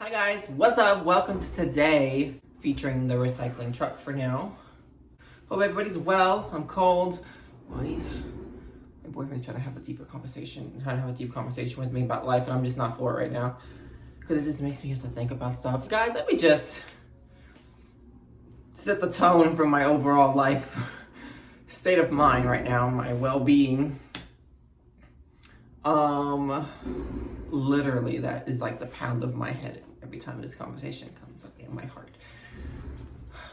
Hi guys, what's up? Welcome to today, featuring the recycling truck for now. Hope everybody's well. I'm cold. My boyfriend's trying to have a deep conversation with me about life, and I'm just not for it right now. Because it just makes me have to think about stuff. Guys, let me just set the tone for my overall life state of mind right now, my well-being. Literally, that is like the pound of my head every time this conversation comes up in my heart.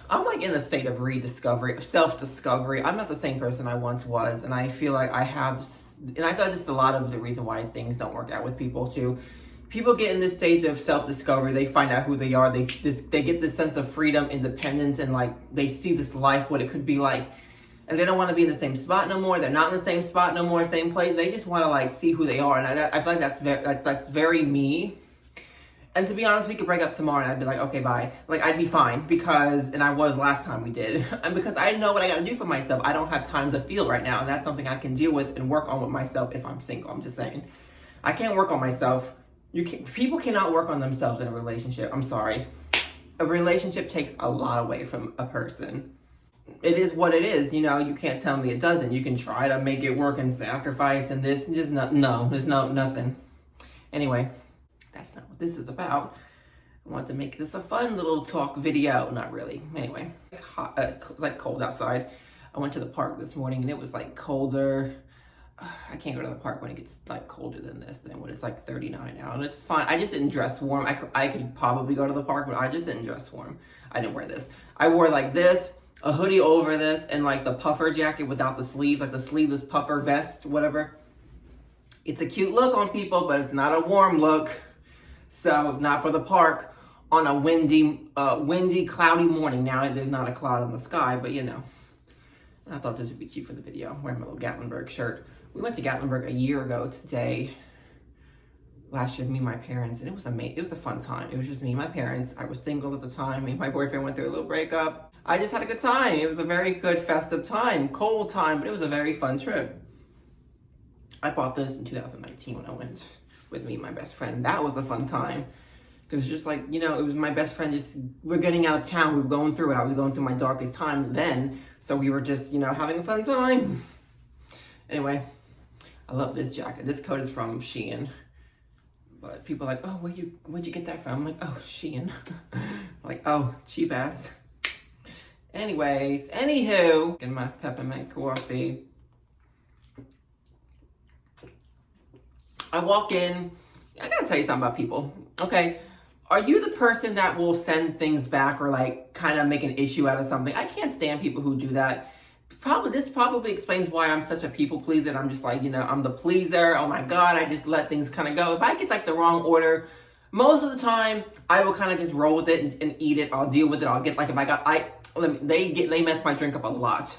I'm like in a state of rediscovery, of self-discovery. I'm not the same person I once was, and I feel like I feel like just a lot of the reason why things don't work out with people too. People get in this stage of self-discovery. They find out who they are. They get this sense of freedom, independence, and like they see this life, what it could be like. And they don't want to be in the same spot no more. They're not in the same spot no more, same place. They just want to like see who they are. And I feel like that's very me. And to be honest, we could break up tomorrow and I'd be like, okay, bye. Like I'd be fine and I was last time we did. And because I know what I got to do for myself. I don't have time to feel right now. And that's something I can deal with and work on with myself if I'm single. I'm just saying. I can't work on myself. People cannot work on themselves in a relationship. I'm sorry. A relationship takes a lot away from a person. It is what it is, you know. You can't tell me it doesn't. You can try to make it work and sacrifice and this, just there's nothing. Anyway, that's not what this is about. I want to make this a fun little talk video. Not really. Anyway, like cold outside. I went to the park this morning and it was like colder. I can't go to the park when it gets like colder than this, than when it's like 39 now, and it's fine. I just didn't dress warm. I could probably go to the park, but I just didn't dress warm. I didn't wear this. I wore like this, a hoodie over this, and like the puffer jacket without the sleeves, like the sleeveless puffer vest, whatever. It's a cute look on people, but it's not a warm look. So not for the park on a windy, cloudy morning. Now there's not a cloud in the sky, but you know. And I thought this would be cute for the video. Wearing my little Gatlinburg shirt. We went to Gatlinburg a year ago today. Last year, me and my parents, and it was amazing. It was a fun time. It was just me and my parents. I was single at the time. Me and my boyfriend went through a little breakup. I just had a good time. It was a very good festive time, cold time, but it was a very fun trip. I bought this in 2019 when I went with me and my best friend. That was a fun time. It was just like, you know, it was my best friend. We're getting out of town. We were going through it. I was going through my darkest time then. So we were just, you know, having a fun time. Anyway, I love this jacket. This coat is from Shein. But people are like, oh, where'd you get that from? I'm like, oh, Shein. Like, oh, cheap ass. Anyways, anywho, getting my peppermint coffee. I walk in. I gotta tell you something about people, okay? Are you the person that will send things back or like kind of make an issue out of something? I can't stand people who do that. This probably explains why I'm such a people pleaser. And I'm just like, you know, I'm the pleaser. Oh my God, I just let things kind of go. If I get like the wrong order, most of the time I will kind of just roll with it and eat it. I'll deal with it. I'll get like, they mess my drink up a lot.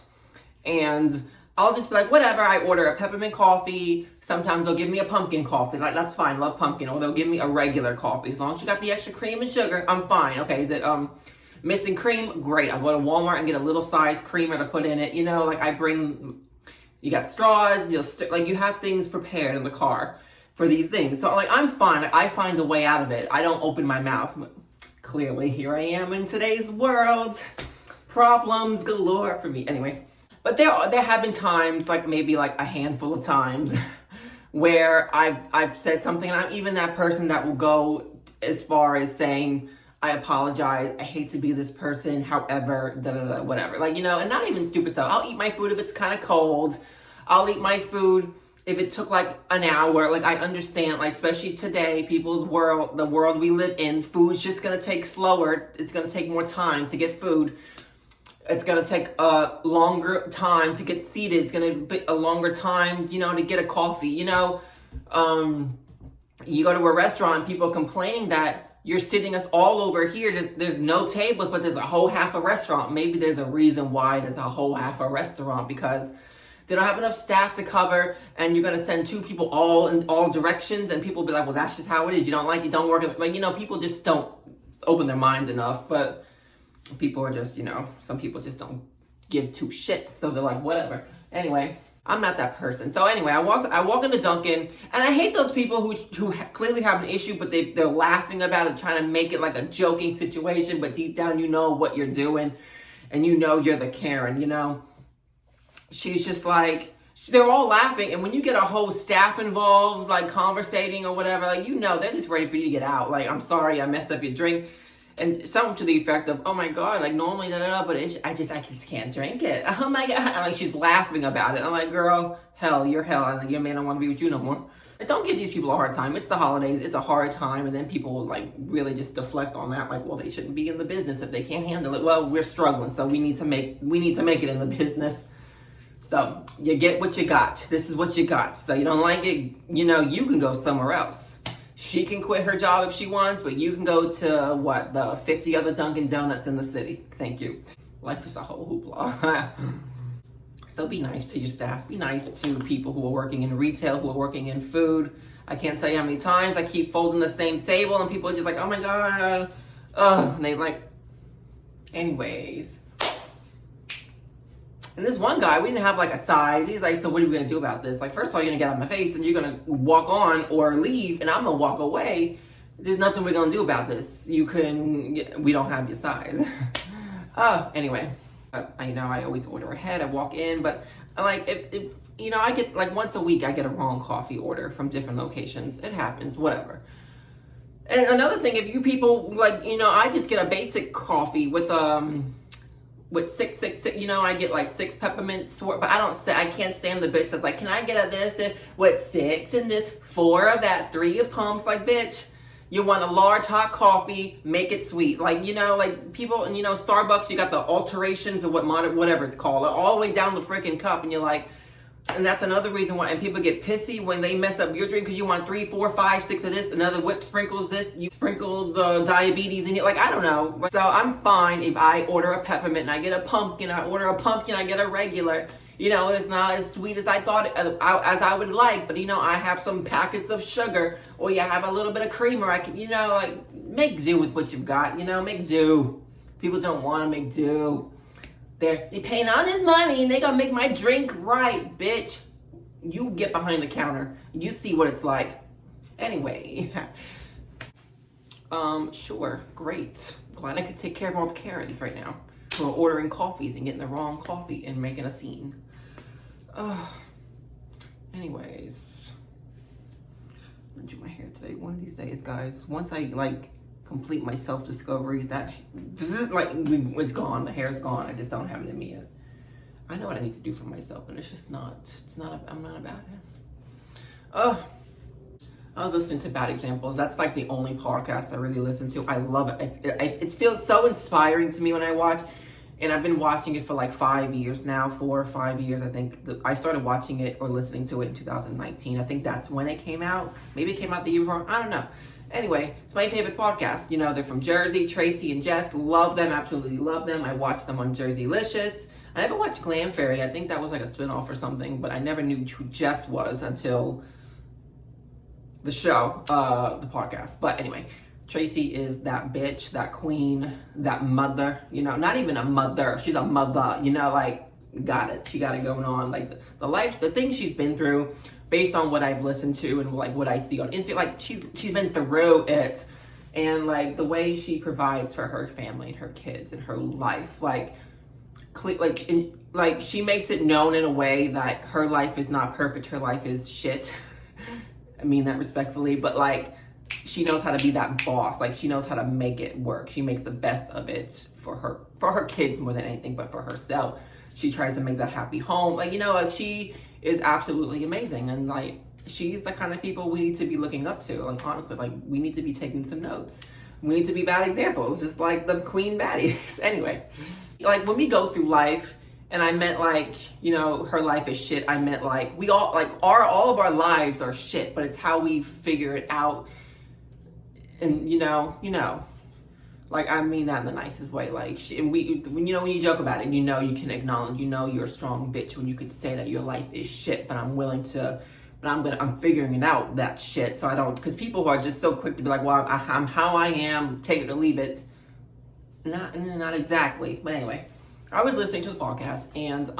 And I'll just be like, whatever. I order a peppermint coffee. Sometimes they'll give me a pumpkin coffee. Like, that's fine. Love pumpkin. Or they'll give me a regular coffee. As long as you got the extra cream and sugar, I'm fine. Okay, is it missing cream? Great. I'll go to Walmart and get a little size creamer to put in it. You know, like you got straws. You have things prepared in the car for these things. So like, I'm fine. I find a way out of it. I don't open my mouth. Clearly, here I am in today's world. Problems galore for me. Anyway. But there have been times, like maybe like a handful of times, where I've said something, and I'm even that person that will go as far as saying, I apologize, I hate to be this person, however, whatever. Like, you know, and not even stupid stuff. I'll eat my food if it's kind of cold. I'll eat my food if it took like an hour. Like, I understand, like, especially today, the world we live in, food's just gonna take slower. It's gonna take more time to get food. It's going to take a longer time to get seated. It's going to be a longer time, you know, to get a coffee. You know, you go to a restaurant, people complaining that you're sitting us all over here. There's no tables, but there's a whole half a restaurant. Maybe there's a reason why there's a whole half a restaurant, because they don't have enough staff to cover, and you're going to send two people all in all directions, and people will be like, well, that's just how it is. You don't like it, don't work it. Like, you know, people just don't open their minds enough, but people are just, you know, some people just don't give two shits, so they're like, whatever. Anyway, I'm not that person. So anyway, I walk into Dunkin', and I hate those people who clearly have an issue, but they're laughing about it, trying to make it like a joking situation, but deep down you know what you're doing, and you know you're the Karen, you know? She's just like, they're all laughing, and when you get a whole staff involved, like conversating or whatever, like, you know, they're just ready for you to get out. Like, I'm sorry, I messed up your drink. And something to the effect of, oh my God, like normally but I just can't drink it. Oh my God. And like she's laughing about it. I'm like, girl, you're hell. I'm like, your man don't want to be with you no more. And don't give these people a hard time. It's the holidays. It's a hard time. And then people like really just deflect on that. Like, well, they shouldn't be in the business if they can't handle it. Well, we're struggling. So we need to make it in the business. So you get what you got. This is what you got. So you don't like it, you know, you can go somewhere else. She can quit her job if she wants, but you can go to, the 50 other Dunkin' Donuts in the city. Thank you. Life is a whole hoopla. So be nice to your staff. Be nice to people who are working in retail, who are working in food. I can't tell you how many times I keep folding the same table and people are just like, oh my God. And they like, anyways. And this one guy, we didn't have like a size. He's like, so what are we gonna do about this? Like, first of all, you're gonna get out of my face and you're gonna walk on or leave and I'm gonna walk away. There's nothing we're gonna do about this. We don't have your size. Anyway, I know I always order ahead. I walk in, but like, if you know, I get like once a week, I get a wrong coffee order from different locations. It happens, whatever. And another thing, if you people like, you know, I just get a basic coffee with six, you know, I get like 6 peppermint sort, but I can't stand the bitch that's like, can I get a this, what 6 and this, 4 of that, 3 of pumps, like bitch, you want a large hot coffee, make it sweet. Like, you know, like people, and you know, Starbucks, you got the alterations of whatever it's called, all the way down the freaking cup, and you're like, and that's another reason why, and people get pissy when they mess up your drink because you want 3, 4, 5, 6 of this, another whip sprinkles this, you sprinkle the diabetes in it, like, I don't know. So I'm fine if I order a peppermint and I get a pumpkin, I order a pumpkin, I get a regular. You know, it's not as sweet as I thought, as I would like, but you know, I have some packets of sugar, or you have a little bit of creamer, I can, you know, like, make do with what you've got, you know, make do. People don't want to make do. They paying all this money and they gonna make my drink right, bitch. You get behind the counter. You see what it's like. Anyway. Sure, great. Glad I could take care of all the Karens right now who are ordering coffees and getting the wrong coffee and making a scene. Anyways. I'm gonna do my hair today one of these days, guys. Once I like complete my self-discovery, that like it's gone, the hair's gone, I just don't have it in me yet. I know what I need to do for myself, and I'm not about it. I was listening to Bad Examples. That's like the only podcast I really listen to. I love it. It feels so inspiring to me when I watch, and I've been watching it for like 5 years now, 4 or 5 years. I think I started watching it or listening to it in 2019. I think that's when it came out. Maybe it came out the year before, I don't know. Anyway, it's my favorite podcast. You know, they're from Jersey, Tracy and Jess. Love them, absolutely love them. I watch them on Jerseylicious. I never watched Glam Fairy. I think that was like a spinoff or something, but I never knew who Jess was until the show, the podcast. But anyway, Tracy is that bitch, that queen, that mother, you know, not even a mother. She's a mother, you know, like, got it. She got it going on. Like, the things she's been through, based on what I've listened to and like what I see on Instagram, like she's been through it, and like the way she provides for her family and her kids and her life, like she makes it known in a way that her life is not perfect, her life is shit. I mean that respectfully, but like she knows how to be that boss, like she knows how to make it work. She makes the best of it for her kids more than anything, but for herself. She tries to make that happy home. Like, you know, like she is absolutely amazing. And like, she's the kind of people we need to be looking up to. Like, honestly, like we need to be taking some notes. We need to be bad examples, just like the queen baddies. Anyway, like when we go through life, and I meant like, you know, her life is shit. I meant like, we all, like all of our lives are shit, but it's how we figure it out. And you know, like, I mean that in the nicest way. Like, when you joke about it, you know, you can acknowledge, you know, you're a strong bitch when you can say that your life is shit, but I'm figuring it out, that shit. So I don't, because people who are just so quick to be like, well, I'm how I am, take it or leave it. Not exactly. But anyway, I was listening to the podcast, and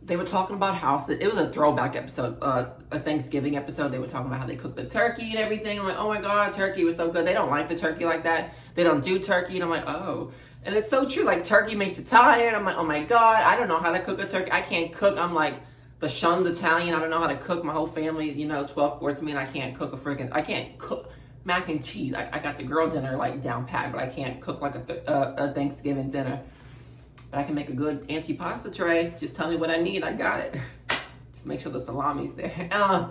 they were talking about houses. It was a throwback episode, a Thanksgiving episode. They were talking about how they cook the turkey and everything. I'm like, oh my God, turkey was so good. They don't like the turkey like that. They don't do turkey. And I'm like, oh. And it's so true. Like, turkey makes you tired. I'm like, oh my God, I don't know how to cook a turkey. I can't cook. I'm like the shunned Italian. I don't know how to cook. My whole family, 12 course meal. I can't cook I can't cook mac and cheese. I got the girl dinner like down pat, but I can't cook like a Thanksgiving dinner. But I can make a good antipasta tray. Just tell me what I need. I got it. Just make sure the salami's there.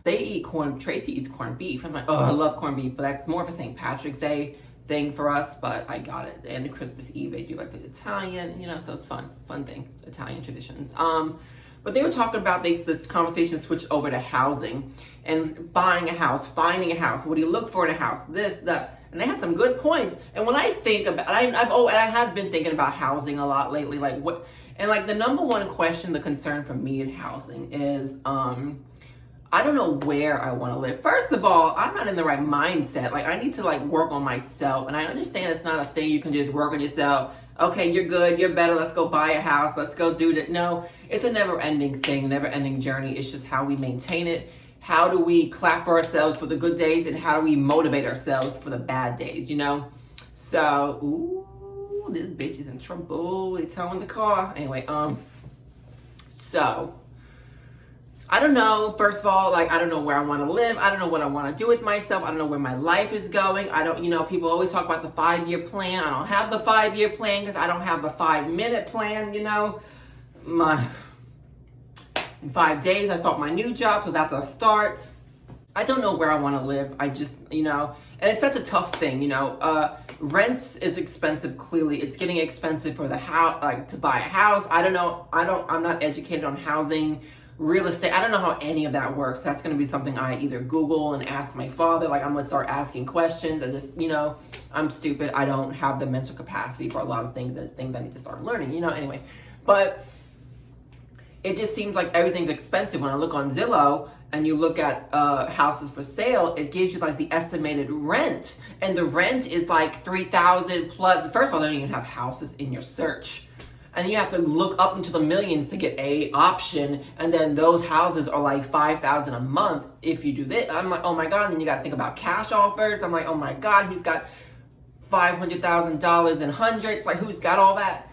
Tracy eats corned beef. I'm like, oh, I love corned beef, but that's more of a St. Patrick's Day thing for us, but I got it. And Christmas Eve, they do like the Italian, so it's fun thing, Italian traditions. But they were talking about the conversation switched over to housing and buying a house, finding a house. What do you look for in a house? This, that. And they had some good points. And when I think about, I have been thinking about housing a lot lately. Like what, and like the number one question, the concern for me in housing is, I don't know where I want to live. First of all, I'm not in the right mindset. Like I need to like work on myself. And I understand it's not a thing you can just work on yourself. Okay, you're good, you're better, let's go buy a house, let's go do that. No, it's a never-ending thing, never-ending journey. It's just how we maintain it. How do we clap for ourselves for the good days, and how do we motivate ourselves for the bad days, So, ooh, this bitch is in trouble. They towing the car. Anyway, so, I don't know. First of all, like, I don't know where I want to live. I don't know what I want to do with myself. I don't know where my life is going. I don't, people always talk about the 5-year plan. I don't have the 5-year plan because I don't have the 5-minute plan, In 5 days, I start my new job, so that's a start. I don't know where I want to live. I just, and it's such a tough thing, Rents is expensive, clearly. It's getting expensive for the house, like to buy a house. I don't know. I'm not educated on housing, real estate. I don't know how any of that works. That's going to be something I either Google and ask my father. Like, I'm going to start asking questions and just, I'm stupid. I don't have the mental capacity for a lot of things I need to start learning, anyway. But it just seems like everything's expensive. When I look on Zillow and you look at houses for sale, it gives you like the estimated rent. And the rent is like $3,000 plus. First of all, they don't even have houses in your search. And you have to look up into the millions to get a option. And then those houses are like $5,000 a month if you do this. I'm like, oh my God. And then you got to think about cash offers. I'm like, oh my God, who's got $500,000 in hundreds? Like, who's got all that?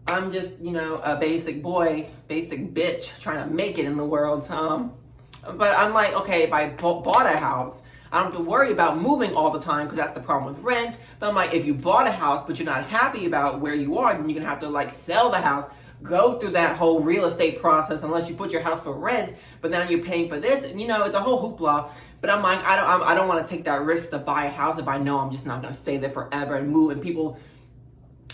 I'm just, a basic boy, basic bitch trying to make it in the world. But I'm like, okay, if I bought a house, I don't have to worry about moving all the time because that's the problem with rent. But I'm like, if you bought a house but you're not happy about where you are, then you're going to have to like sell the house, go through that whole real estate process unless you put your house for rent. But now you're paying for this. And, it's a whole hoopla. But I'm like, I don't want to take that risk to buy a house if I know I'm just not going to stay there forever and move. And people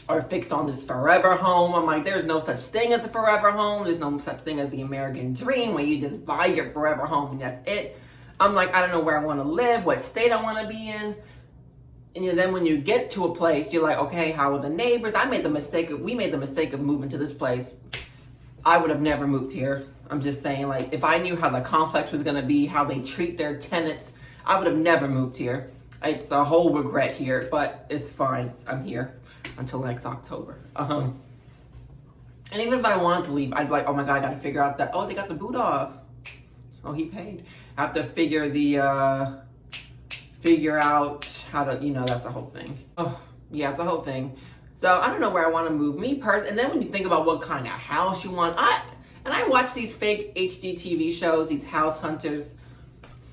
are fixed on this forever home. I'm like, there's no such thing as a forever home. There's no such thing as the American dream where you just buy your forever home and that's it. I'm like, I don't know where I want to live, what state I want to be in. And then when you get to a place, you're like, okay, how are the neighbors? We made the mistake of moving to this place. I would have never moved here. I'm just saying, like, if I knew how the complex was going to be, how they treat their tenants, I would have never moved here. It's a whole regret here, but it's fine. I'm here until next October. And even if I wanted to leave, I'd be like, oh my God, I got to figure out that, they got the boot off. Oh, he paid. I have to figure out how to, that's a whole thing. Oh, yeah, it's a whole thing. So I don't know where I want to move. Me personally, and then when you think about what kind of house you want, I watch these fake HGTV shows, these house hunters.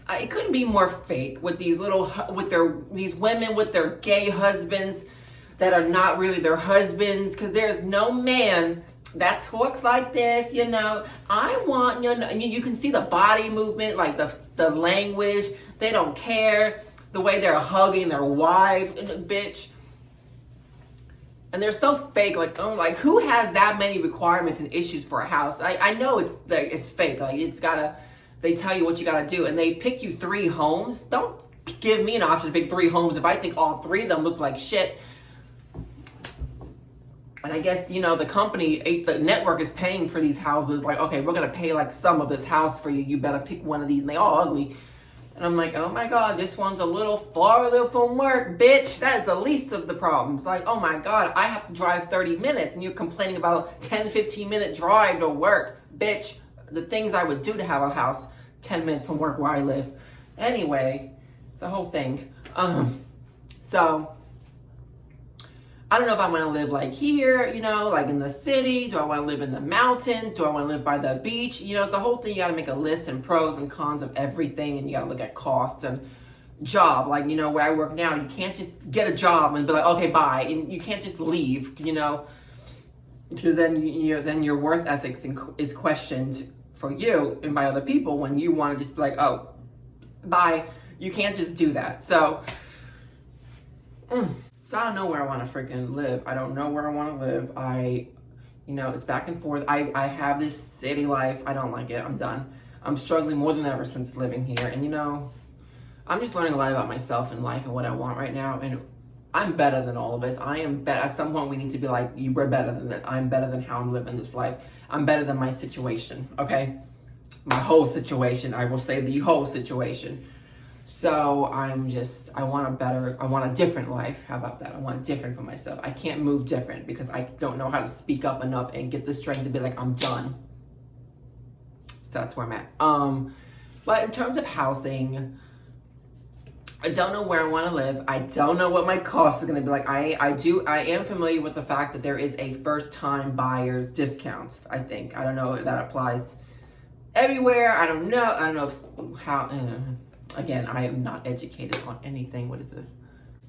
It couldn't be more fake with these these women with their gay husbands that are not really their husbands, because there's no man that talks like this, I want, you can see the body movement, like the language. They don't care. The way they're hugging their wife, bitch. And they're so fake, like, oh, like, who has that many requirements and issues for a house? I know it's fake. Like, they tell you what you gotta do, and they pick you 3 homes. Don't give me an option to pick 3 homes if I think all 3 of them look like shit. And I guess, the company, the network is paying for these houses. Like, okay, we're going to pay like some of this house for you. You better pick one of these. And they all ugly. And I'm like, oh my God, this one's a little farther from work, bitch. That is the least of the problems. Like, oh my God, I have to drive 30 minutes and you're complaining about 10, 15-minute drive to work. Bitch, the things I would do to have a house 10 minutes from work where I live. Anyway, it's the whole thing. So I don't know if I want to live like here, you know, like in the city. Do I want to live in the mountains? Do I want to live by the beach? You know, it's a whole thing. You got to make a list and pros and cons of everything, and you got to look at costs and job. Like, you know, where I work now, you can't just get a job and be like, okay, bye. And you can't just leave, you know, because then then your worth ethics is questioned for you and by other people when you want to just be like, oh, bye. You can't just do that. So I don't know where I want to freaking live. I don't know where I want to live. You know, it's back and forth. I have this city life. I don't like it. I'm done. I'm struggling more than ever since living here. And, you know, I'm just learning a lot about myself and life and what I want right now. And I'm better than all of us. I am better. At some point, we need to be like, we're better than that. I'm better than how I'm living this life. I'm better than my situation, okay? My whole situation. I will say the whole situation. So I want a different life. How about that? I want different for myself. I can't move different because I don't know how to speak up enough and get the strength to be like, I'm done. So that's where I'm at. But in terms of housing, I don't know where I want to live. I don't know what my cost is going to be like. I am familiar with the fact that there is a first time buyer's discount. I think. I don't know if that applies everywhere. I don't know how. Again, I am not educated on anything. What is this?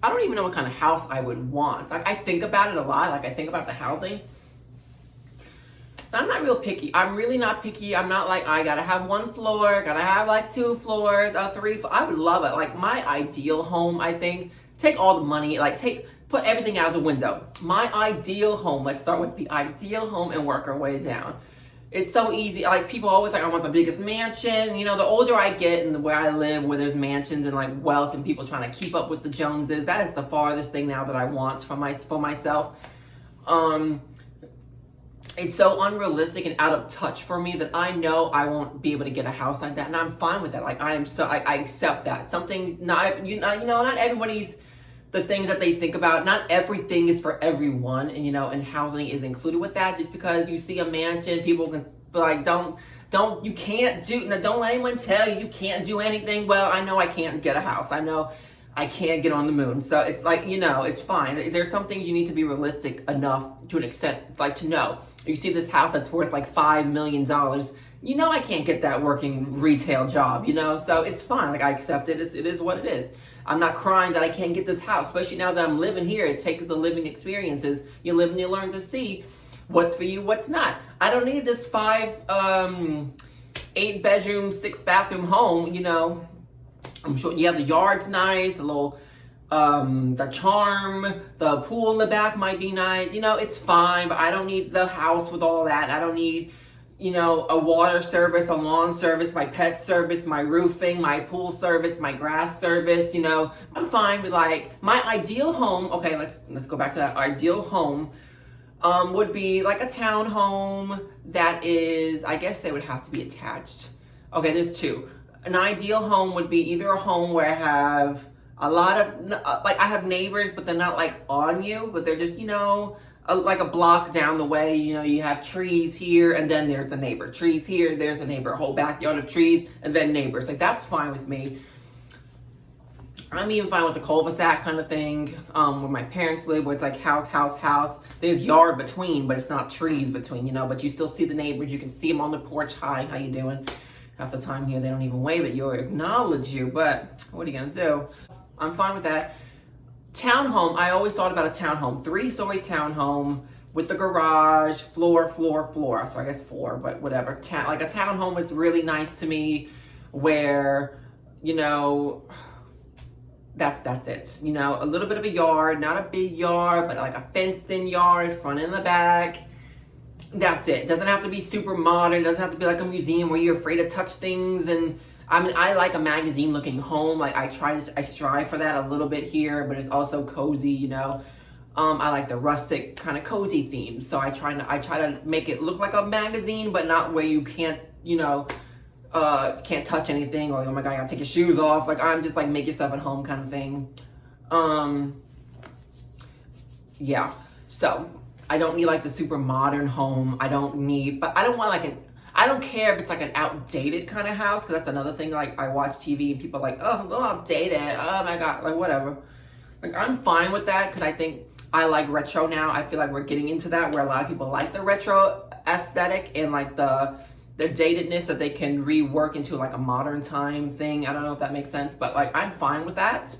I don't even know what kind of house I would want. Like, I think about it a lot. Like, I think about the housing. But I'm not real picky. I'm really not picky. I'm not like, I gotta have 1 floor, gotta have like 2 floors, 3 floors. I would love it. Like, my ideal home, I think, take all the money, like put everything out of the window. My ideal home, let's start with the ideal home and work our way down. It's so easy. Like, people always like, I want the biggest mansion. You know, the older I get and where I live, where there's mansions and like wealth and people trying to keep up with the Joneses, that is the farthest thing now that I want for myself. It's so unrealistic and out of touch for me that I know I won't be able to get a house like that, and I'm fine with that. Like, I accept that. Some things, not everybody's the things that they think about. Not everything is for everyone, and and housing is included with that. Just because you see a mansion, people can be like, don't let anyone tell you can't do anything. Well, I know I can't get a house. I know I can't get on the moon. So it's like, it's fine. There's some things you need to be realistic enough to an extent, like to know. You see this house that's worth like $5 million. I can't get that working retail job, So it's fine. Like, I accept it. It is what it is. I'm not crying that I can't get this house, especially now that I'm living here. It takes the living experiences. You live and you learn to see what's for you, what's not. I don't need this 8-bedroom, 6-bathroom home, I'm sure you have the yard's nice, a little, the charm, the pool in the back might be nice. It's fine, but I don't need the house with all that. I don't need, a water service, a lawn service, my pet service, my roofing, my pool service, my grass service. I'm fine with like my ideal home. Okay, let's go back to that. Ideal home would be like a town home that is, I guess they would have to be attached. Okay, there's 2. An ideal home would be either a home where I have a lot of, I have neighbors, but they're not like on you, but they're just, like a block down the way. You have trees here, and then there's the neighbor. Trees here, there's the neighbor. A whole backyard of trees, and then neighbors. Like, that's fine with me. I'm even fine with a cul-de-sac kind of thing, where my parents live, where it's like house. There's yard between, but it's not trees between, but you still see the neighbors. You can see them on the porch. Hi, how you doing? Half the time here, they don't even wave at you or acknowledge you, but what are you gonna do? I'm fine with that. Townhome, I always thought about a townhome, 3-story townhome with the garage, floor. So I guess 4, but whatever. Like a townhome is really nice to me, where, that's it. A little bit of a yard, not a big yard, but like a fenced-in yard, front and the back. That's it. Doesn't have to be super modern. Doesn't have to be like a museum where you're afraid to touch things. And I like a magazine looking home. Like, I strive for that a little bit here, but it's also cozy, I like the rustic kind of cozy themes. So I try to make it look like a magazine, but not where you can't, can't touch anything, or oh my god, you gotta take your shoes off. Like, I'm just like, make yourself at home kind of thing. Yeah. So I don't need like the super modern home. I don't need, but I don't want like I don't care if it's like an outdated kind of house, because that's another thing. Like, I watch TV and people are like, oh, a little outdated. Oh my god, like whatever. Like, I'm fine with that, because I think I like retro now. I feel like we're getting into that where a lot of people like the retro aesthetic and like the datedness that they can rework into like a modern time thing. I don't know if that makes sense, but like, I'm fine with that.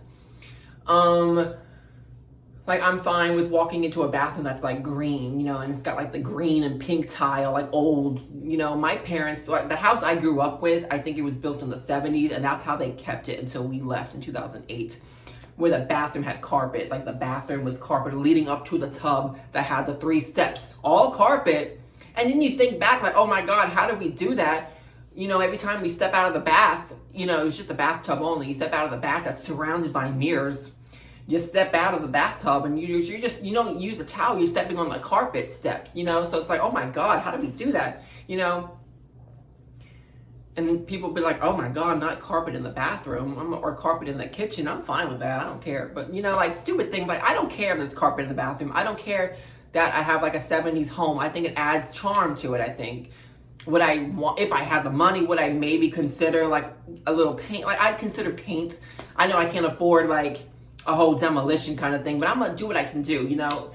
Like, I'm fine with walking into a bathroom that's like green, you know, and it's got like the green and pink tile, like old, you know, my parents, like the house I grew up with, I think it was built in the 70s, and that's how they kept it until we left in 2008, where the bathroom had carpet. Like, the bathroom was carpet leading up to the tub that had the 3 steps, all carpet. And then you think back like, oh my God, how did we do that? You know, every time we step out of the bath, you know, it was just a bathtub only. You step out of the bath that's surrounded by mirrors. You step out of the bathtub and you don't use a towel, you're stepping on the carpet steps, you know? So it's like, oh my God, how did we do that? You know? And then people be like, oh my God, not carpet in the bathroom or carpet in the kitchen. I'm fine with that, I don't care. But you know, like stupid things, like I don't care if there's carpet in the bathroom. I don't care that I have like a 70s home. I think it adds charm to it, I think. Would I want, if I had the money, would I maybe consider like a little paint? Like, I'd consider paint. I know I can't afford like a whole demolition kind of thing, but I'm gonna do what I can do, you know,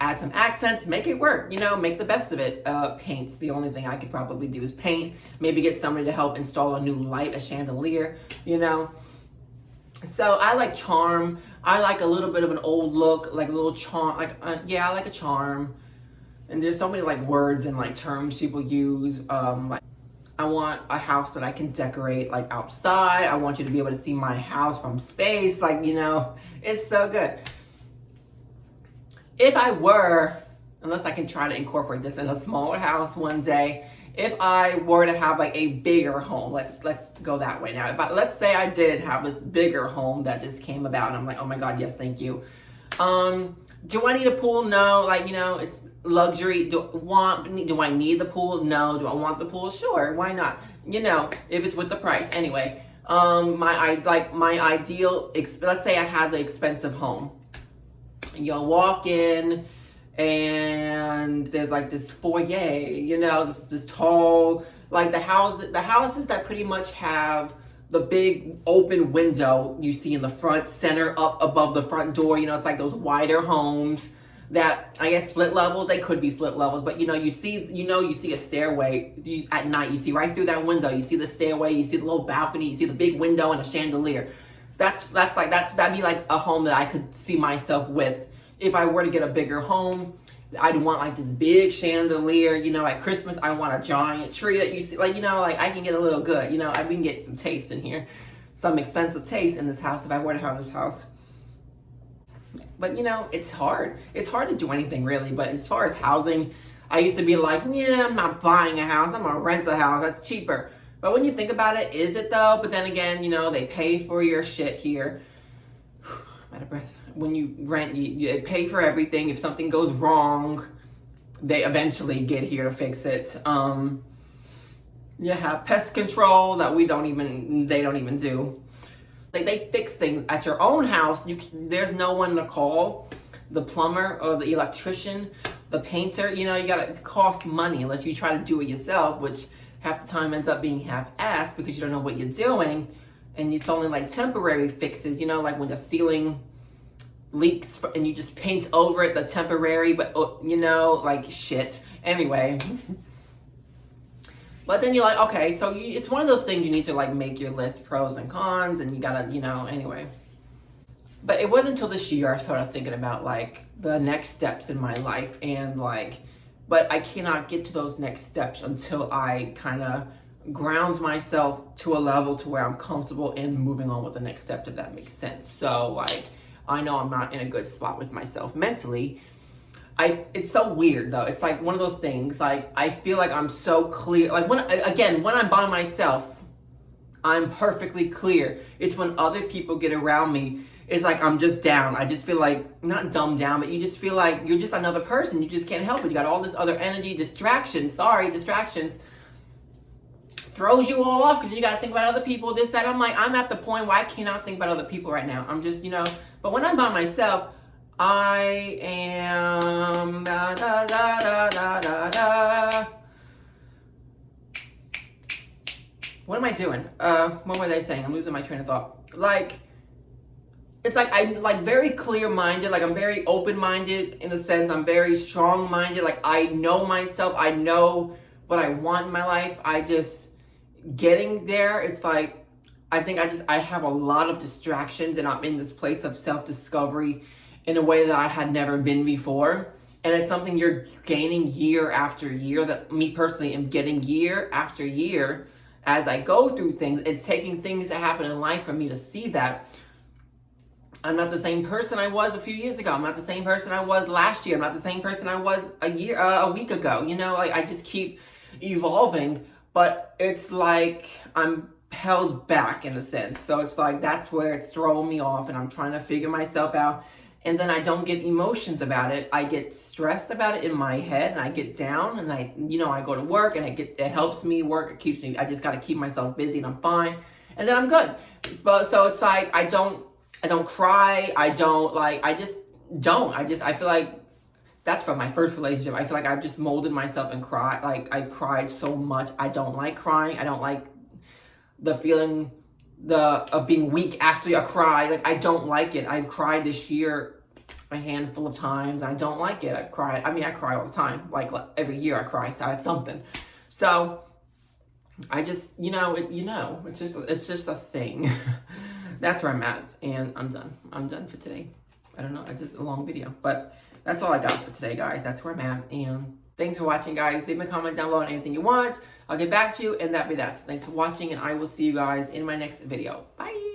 add some accents, make it work, you know, make the best of it. Paint's the only thing I could probably do is paint, maybe get somebody to help install a new light, a chandelier, you know. So I like charm. I like a little bit of an old look, like a little charm, like, yeah, I like a charm. And there's so many like words and like terms people use, like, I want a house that I can decorate like outside. I want you to be able to see my house from space. Like, you know, it's so good. If I were, unless I can try to incorporate this in a smaller house one day, if I were to have like a bigger home, let's go that way now. Let's say I did have this bigger home that just came about and I'm like, oh my God, yes, thank you. Do I need a pool? No. Like, you know, it's luxury. Do I need the pool? No. Do I want the pool? Sure. Why not? You know, if it's with the price. Anyway, my ideal, let's say I had the expensive home. You'll walk in and there's like this foyer, you know, this tall, like the houses that pretty much have the big open window you see in the front center up above the front door. You know, it's like those wider homes that, I guess, split levels. They could be split levels, but you know, you see a stairway at night. You see right through that window. You see the stairway. You see the little balcony. You see the big window and a chandelier. That'd be like a home that I could see myself with. If I were to get a bigger home, I'd want like this big chandelier, you know, at Christmas, I want a giant tree that you see, like, you know, like I can get a little good, you know, we can get some taste in here, some expensive taste in this house if I were to have this house. But, you know, it's hard to do anything really. But as far as housing, I used to be like, yeah, I'm not buying a house, I'm gonna rent a house, that's cheaper. But when you think about it, is it though? But then again, you know, they pay for your shit here. I'm out of breath. When you rent, you pay for everything. If something goes wrong, they eventually get here to fix it. You have pest control that they don't even do. They fix things at your own house. There's no one to call. The plumber or the electrician, the painter, you know, it costs money unless you try to do it yourself, which half the time ends up being half-assed because you don't know what you're doing. And it's only like temporary fixes, you know, like when the ceiling leaks and you just paint over it, the temporary, but you know, like shit. Anyway. But then you're like, okay, so it's one of those things you need to like make your list, pros and cons, and you gotta, you know, anyway. But it wasn't until this year I started thinking about like the next steps in my life, and like, but I cannot get to those next steps until I kind of grounds myself to a level to where I'm comfortable in moving on with the next step, if that makes sense. So like, I know I'm not in a good spot with myself mentally. It's so weird though. It's like one of those things, like I feel like I'm so clear. Like when I'm by myself, I'm perfectly clear. It's when other people get around me, it's like I'm just down. I just feel like, not dumbed down, but you just feel like you're just another person. You just can't help it. You got all this other energy, distractions. throws you all off because you got to think about other people, this, that. I'm like, I'm at the point where I cannot think about other people right now. I'm just, but when I'm by myself, I am da da da da da da da. What am I doing? What were they saying? I'm losing my train of thought. Like, it's like I'm like very clear-minded, like I'm very open-minded in a sense. I'm very strong-minded. Like I know myself. I know what I want in my life. I just getting there. It's like I think I have a lot of distractions, and I'm in this place of self-discovery in a way that I had never been before. And it's something you're gaining year after year, that me personally am getting year after year as I go through things. It's taking things that happen in life for me to see that I'm not the same person I was a few years ago. I'm not the same person I was last year. I'm not the same person I was a week ago. Like I just keep evolving, but it's like I'm held back in a sense. So it's like that's where it's throwing me off, and I'm trying to figure myself out. And then I don't get emotions about it. I get stressed about it in my head, and I get down, and I go to work, and it helps me work. It keeps me. I just got to keep myself busy, and I'm fine, and then I'm good. So it's like I don't cry. I feel like that's from my first relationship. I feel like I've just molded myself and cried. Like I cried so much. I don't like crying. I don't like the feeling of being weak after I cry. Like I don't like it. I've cried this year a handful of times. And I don't like it. I cry all the time. Like every year I cry. So it's something. So I just, it's just a thing. That's where I'm at, and I'm done. I'm done for today. I don't know, it's just a long video, but that's all I got for today, guys. That's where I'm at, and thanks for watching, guys. Leave me a comment down below on anything you want. I'll get back to you, and that'll be that. So thanks for watching, and I will see you guys in my next video. Bye!